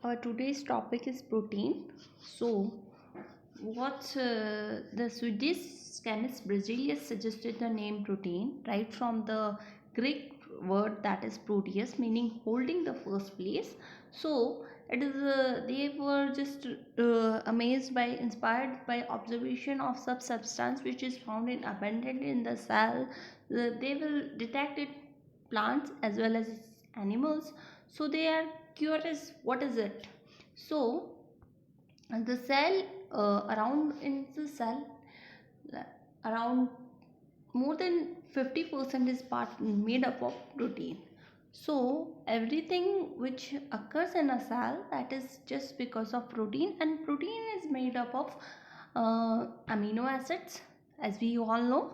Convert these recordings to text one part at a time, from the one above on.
Today's topic is protein. So, what the Swedish chemist Berzelius suggested the name protein right from the Greek word that is proteus, meaning holding the first place. So, it is they were just amazed by, inspired by observation of some substance which is found in abundant in the cell. They will detect it plants as well as animals, so they are curious what is it. So the cell around in the cell, uh, around more than 50% is part made up of protein. So everything which occurs in a cell, that is just because of protein, and protein is made up of amino acids. As we all know,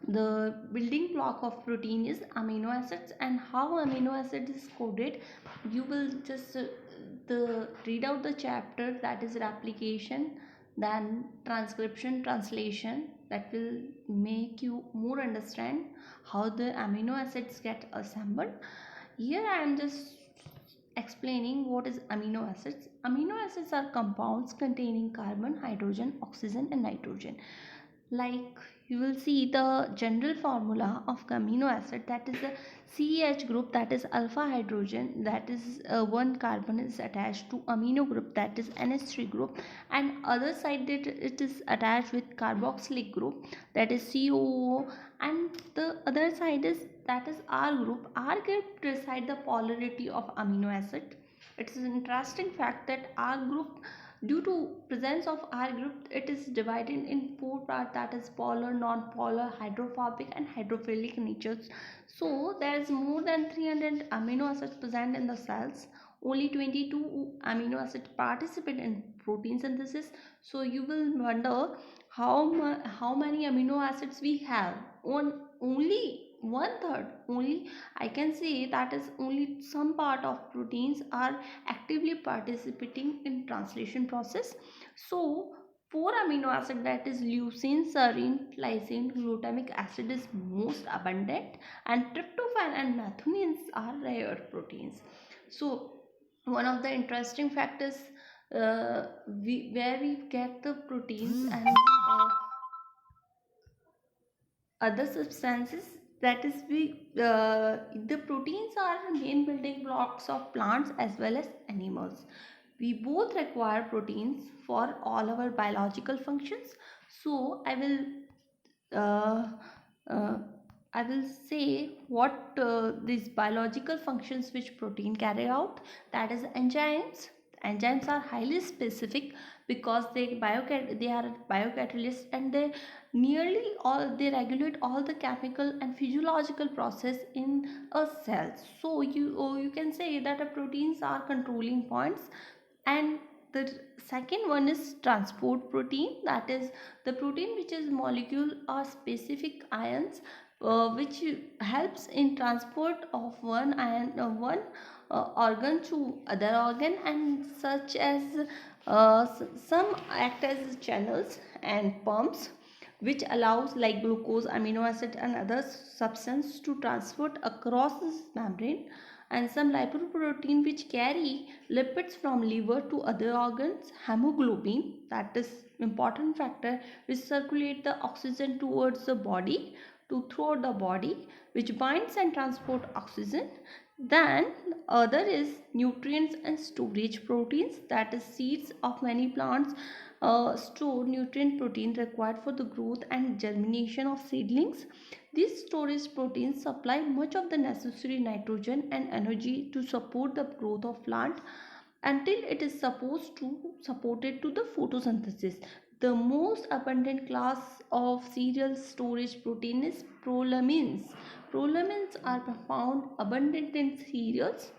the building block of protein is amino acids, and how amino acid is coded, you will just the read out the chapter, that is replication, then transcription, translation, that will make you more understand how the amino acids get assembled. Here I am just explaining what is amino acids. Amino acids are compounds containing carbon, hydrogen, oxygen and nitrogen. Like, you will see the general formula of amino acid, that is a CH group, that is alpha hydrogen, that is one carbon is attached to amino group, that is NH3 group, and other side that it is attached with carboxylic group, that is COO, and the other side is, that is R group. R group decide the polarity of amino acid. It's an interesting fact that R group, due to presence of R group, it is divided in four parts, that is polar, non-polar, hydrophobic and hydrophilic natures. So there is more than 300 amino acids present in the cells. Only 22 amino acids participate in protein synthesis. So you will wonder how many amino acids we have. Only one third, only I can say that is only some part of proteins are actively participating in translation process. So four amino acid, that is leucine, serine, lysine, glutamic acid is most abundant, and tryptophan and methionines are rare proteins. So one of the interesting factors, where we get the proteins and other substances, that is we the proteins are main building blocks of plants as well as animals. We both require proteins for all our biological functions. So uh, uh, I will say what these biological functions which protein carry out, that is enzymes. Enzymes are highly specific because they are biocatalysts, and they nearly all, they regulate all the chemical and physiological process in a cell. So you can say that the proteins are controlling points. And the second one is transport protein, that is the protein which is molecule or specific ions, which helps in transport of one ion, organ to other organ, and such as some act as channels and pumps, which allows like glucose, amino acid and other substance to transport across this membrane, and some lipoprotein which carry lipids from liver to other organs, hemoglobin, that is important factor which circulate the oxygen towards the body, to throughout the body, which binds and transport oxygen. Then other is nutrients and storage proteins, that is seeds of many plants store nutrient protein required for the growth and germination of seedlings. These storage proteins supply much of the necessary nitrogen and energy to support the growth of plant until it is supposed to support it to the photosynthesis. The most abundant class of cereal storage protein is prolamins. Prolamins are found abundant in cereals.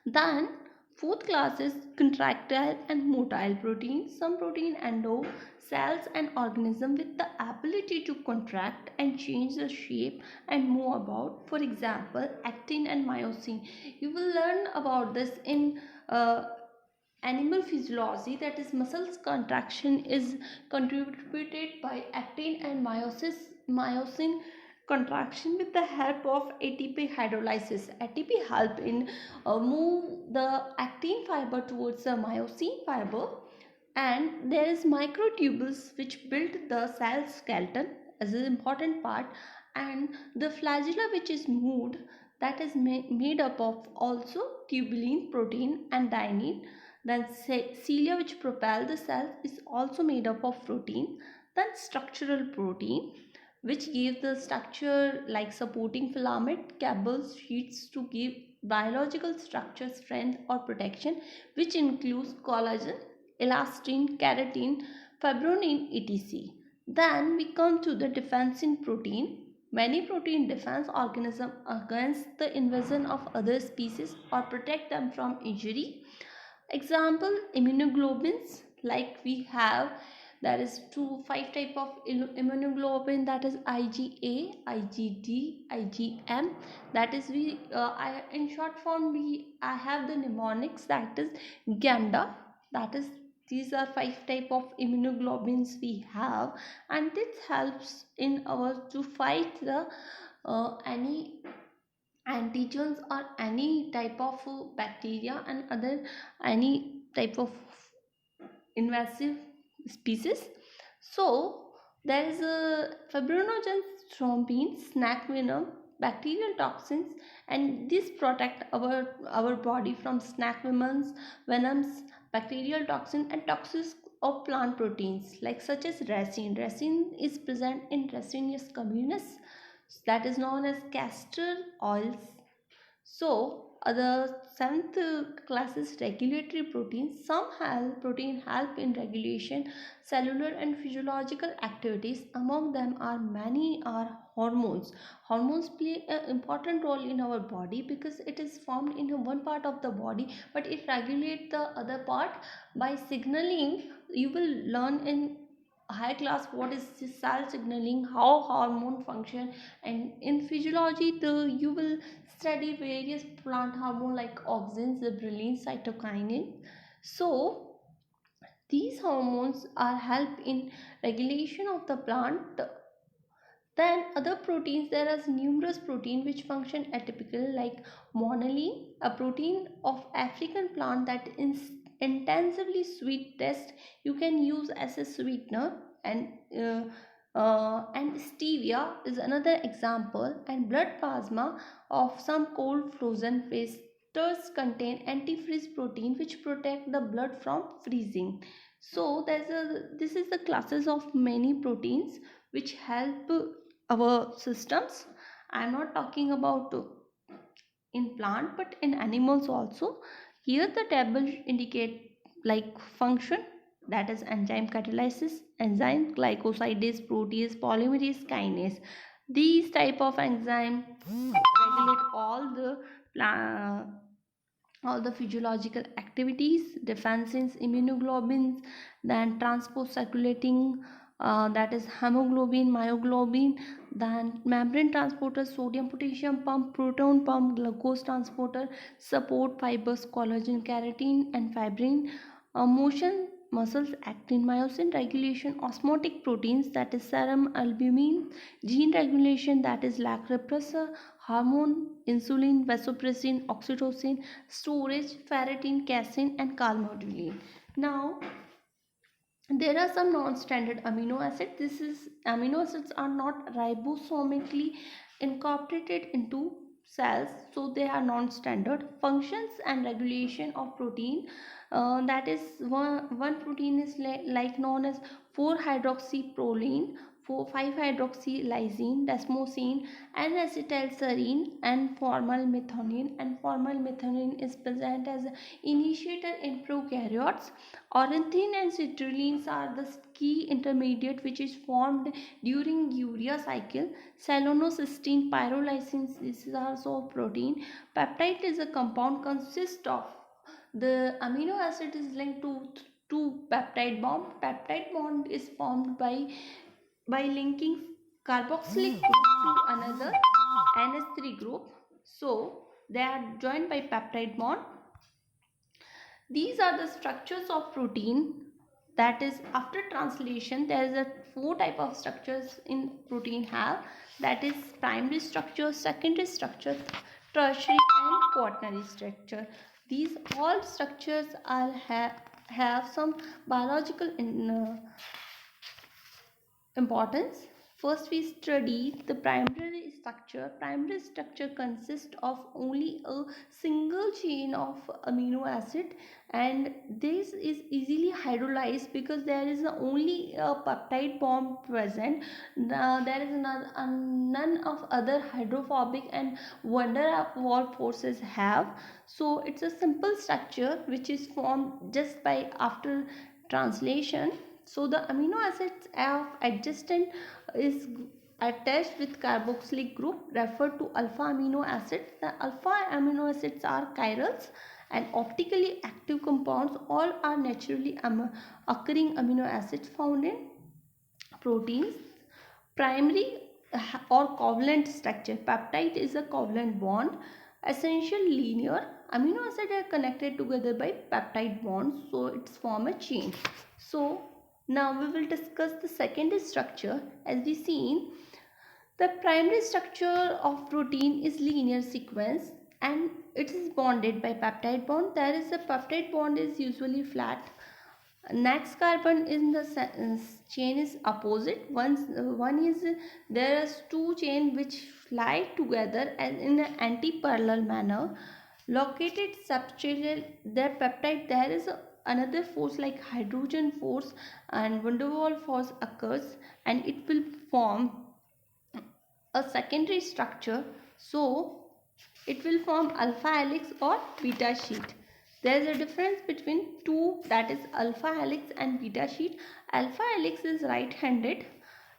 Then fourth class is contractile and motile proteins. Some protein endow cells and organism with the ability to contract and change the shape and move about. For example, actin and myosin. You will learn about this in animal physiology, that is muscles contraction is contributed by actin and myosin contraction with the help of ATP hydrolysis. ATP help in move the actin fiber towards the myosin fiber, and there is microtubules which build the cell skeleton as an important part, and the flagella which is moved, that is made up of also tubulin, protein and dynein. Then cilia which propel the cells is also made up of protein. Then structural protein which gives the structure like supporting filament, cables, sheets to give biological structure, strength or protection, which includes collagen, elastin, keratin, fibronin, etc. Then we come to the defensin protein. Many protein defense organisms against the invasion of other species or protect them from injury. Example, immunoglobulins, like we have, there is five type of immunoglobulin, that is IgA, IgD, IgM. That is in short form I have the mnemonics, that is GAMDA. That is, these are five type of immunoglobulins we have, and this helps in our to fight the any antigens or any type of bacteria and other any type of invasive species. So there is a fibrinogen thrombin, snack venom, bacterial toxins, and this protect our body from snack venoms, bacterial toxin and toxins of plant proteins like such as resin. Resin is present in Resinus communis, that is known as castor oils. So, the seventh class is regulatory proteins. Some protein help in regulation cellular and physiological activities. Among them are many are hormones. Hormones play an important role in our body because it is formed in one part of the body, but it regulates the other part by signaling. You will learn in high class what is the cell signaling, how hormone function, and in physiology you will study various plant hormone like auxin, zebrelin, cytokinin. So these hormones are help in regulation of the plant. Then other proteins, there are numerous protein which function atypical like monoline, a protein of African plant that is intensively sweet test. You can use as a sweetener, and stevia is another example, and blood plasma of some cold frozen pastors contain antifreeze protein which protect the blood from freezing. So this is the classes of many proteins which help our systems. I am not talking about in plant but in animals also. Here the table indicate like function, that is enzyme catalysis, enzyme glycosidase, protease, polymerase, kinase. These type of enzyme regulate all the physiological activities, defensins, immunoglobulins, then transport circulating, that is hemoglobin, myoglobin, then membrane transporter, sodium potassium pump, proton pump, glucose transporter, support fibers, collagen, keratin and fibrin, motion muscles, actin, myosin regulation, osmotic proteins, that is serum, albumin, gene regulation, that is lac repressor, hormone, insulin, vasopressin, oxytocin, storage, ferritin, casein and calmodulin. Now there are some non-standard amino acids. This is amino acids are not ribosomically incorporated into cells, so they are non-standard. Functions and regulation of protein, that is one protein is like known as 4-hydroxyproline, 5-hydroxylysine, desmosine, N-acetylserine and formylmethionine. And formylmethionine is present as an initiator in prokaryotes. Ornithine and citrulline are the key intermediate which is formed during urea cycle. Cellulose-cysteine, pyrrolysine, this is also a protein. Peptide is a compound consists of the amino acid is linked to peptide bond. Peptide bond is formed by linking carboxylic group to another NH3 group. So they are joined by peptide bond. These are the structures of protein, that is after translation there is a four type of structures in protein have. that is primary structure, secondary structure, tertiary and quaternary structure. These all structures are have some biological importance. First, we study the primary structure. Primary structure consists of only a single chain of amino acid, and this is easily hydrolyzed because there is only a peptide bond present. There is none of other hydrophobic and van der Waals forces have. So it's a simple structure which is formed just by after translation. So the amino acids of adjacent is attached with carboxylic group referred to alpha amino acids. The alpha amino acids are chirals and optically active compounds. All are naturally occurring amino acids found in proteins. Primary or covalent structure. Peptide is a covalent bond. Essential linear. Amino acids are connected together by peptide bonds, so it's form a chain. So now we will discuss the secondary structure. As we seen, the primary structure of protein is linear sequence and it is bonded by peptide bond. There is a peptide bond is usually flat. Next carbon in the chain is opposite. One is there is two chain which fly together and in an anti-parallel manner. Located substrate their peptide, there is another force like hydrogen force and van der Waals force occurs and it will form a secondary structure. So it will form alpha helix or beta sheet. There is a difference between two, that is alpha helix and beta sheet. Alpha helix is right handed,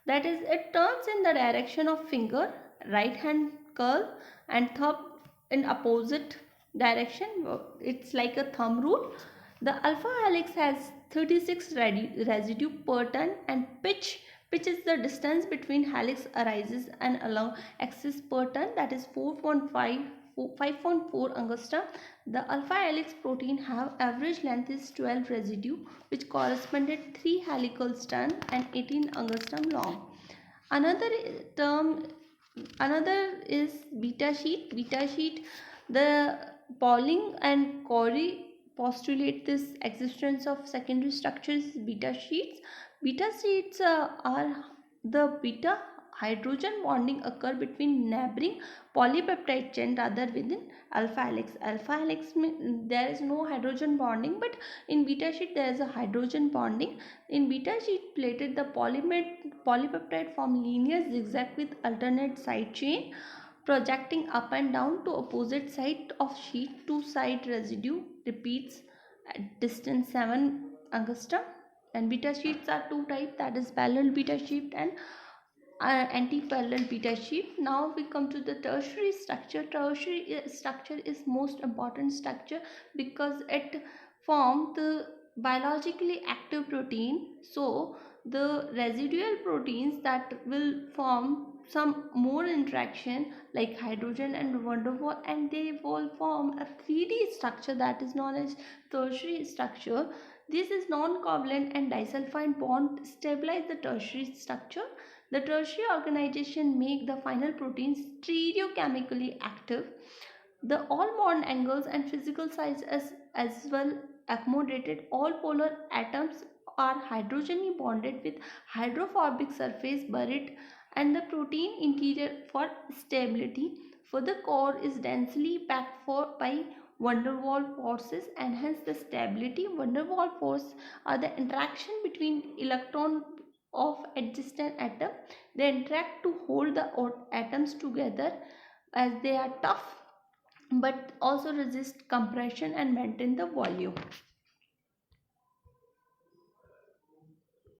that is it turns in the direction of finger, right hand curl, and thumb in opposite direction. It's like a thumb rule. The alpha helix has 36 residue per turn, and pitch is the distance between helix arises and along axis per turn, that is 5.4 angstrom. The alpha helix protein have average length is 12 residue which corresponded 3 helical strand and 18 angstrom long. Another term, another is beta sheet. Beta sheet, the Pauling and Corey postulate this existence of secondary structures beta sheets. Beta sheets are the beta hydrogen bonding occur between neighboring polypeptide chain rather within alpha helix. Alpha helix there is no hydrogen bonding, but in beta sheet there is a hydrogen bonding. In beta sheet plated, the polypeptide form linear zigzag with alternate side chain projecting up and down to opposite side of sheet. Two side residue repeats at distance 7 angstrom. And beta sheets are two types, that is parallel beta sheet and anti-parallel beta sheet. Now we come to the tertiary structure. Tertiary structure is most important structure because it forms the biologically active protein. So the residual proteins that will form some more interaction like hydrogen and van der Waals, and they will form a 3D structure that is known as tertiary structure. This is non-covalent and disulfide bond stabilize the tertiary structure. The tertiary organization make the final protein stereochemically active. The all bond angles and physical size as well accommodated. All polar atoms are hydrogenly bonded with hydrophobic surface buried and the protein interior for stability. For the core is densely packed by van der Waals forces and hence the stability. Van der Waals force are the interaction between electron of adjacent atom. They interact to hold the atoms together as they are tough but also resist compression and maintain the volume.